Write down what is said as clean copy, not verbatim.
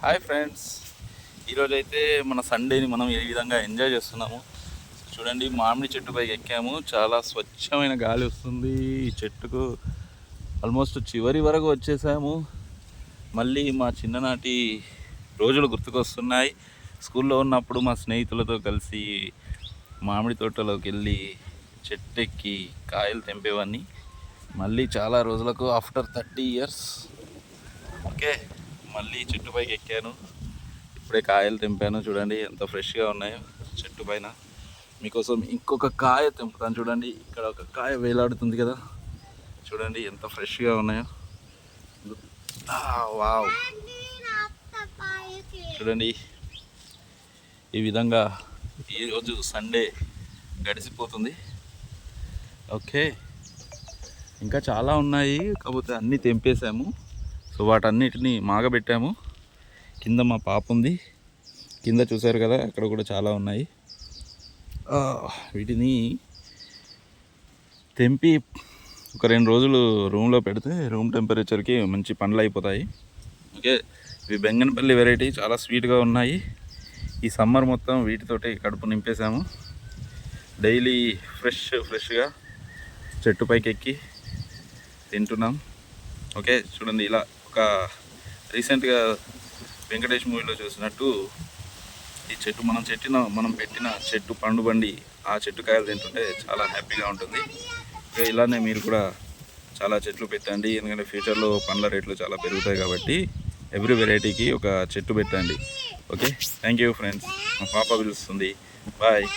Hi friends, ఈరోజైతే మన సండేని మనం ఏ విధంగా ఎంజాయ్ చేస్తున్నాము చూడండి. మామిడి చెట్టు పైకి ఎక్కాము. చాలా స్వచ్ఛమైన గాలి వస్తుంది ఈ చెట్టుకు. ఆల్మోస్ట్ చివరి వరకు వచ్చేసాము. మళ్ళీ మా చిన్ననాటి రోజులు గుర్తుకొస్తున్నాయి. స్కూల్లో ఉన్నప్పుడు మా స్నేహితులతో కలిసి మామిడి తోటలోకి వెళ్ళి చెట్టు ఎక్కి కాయలు తెంపేవాడిని. మళ్ళీ చాలా రోజులకు ఆఫ్టర్ 30 years ఓకే మళ్ళీ చెట్టు పైకి ఎక్కాను. ఇప్పుడే కాయలు తెంపాను. చూడండి ఎంత ఫ్రెష్గా ఉన్నాయో చెట్టు పైన. మీకోసం ఇంకొక కాయ తెంపుతాను చూడండి. ఇక్కడ ఒక కాయ వేలాడుతుంది కదా, చూడండి ఎంత ఫ్రెష్గా ఉన్నాయో. వావ్, చూడండి ఈ విధంగా ఈరోజు సండే గడిచిపోతుంది. ఓకే, ఇంకా చాలా ఉన్నాయి, కాకపోతే అన్నీ తెంపేశాము. సో వాటన్నిటిని మాగబెట్టాము. కింద మా పాప ఉంది, కింద చూసారు కదా, అక్కడ కూడా చాలా ఉన్నాయి. వీటిని తెంపి ఒక 2 రోజులు రూమ్లో పెడితే రూమ్ టెంపరేచర్కి మంచి పండ్లు అయిపోతాయి. ఓకే, ఇవి బెంగనపల్లి వెరైటీ, చాలా స్వీట్గా ఉన్నాయి. ఈ సమ్మర్ మొత్తం వీటితోటి కడుపు నింపేశాము. డైలీ ఫ్రెష్గా చెట్టు పైకి ఎక్కి తింటున్నాం. ఓకే, చూడండి ఇలా ఒక రీసెంట్గా వెంకటేష్ మూవీలో చూసినట్టు ఈ చెట్టు మనం పెట్టిన చెట్టు పండు బండి ఆ చెట్టు కాయలు తింటుంటే చాలా హ్యాపీగా ఉంటుంది. ఇలానే మీరు కూడా చాలా చెట్లు పెట్టండి, ఎందుకంటే ఫ్యూచర్లో పండ్ల రేట్లు చాలా పెరుగుతాయి కాబట్టి ఎవ్రీ వెరైటీకి ఒక చెట్టు పెట్టండి. Okay, thank you friends. మా పాప పిలుస్తుంది. బాయ్.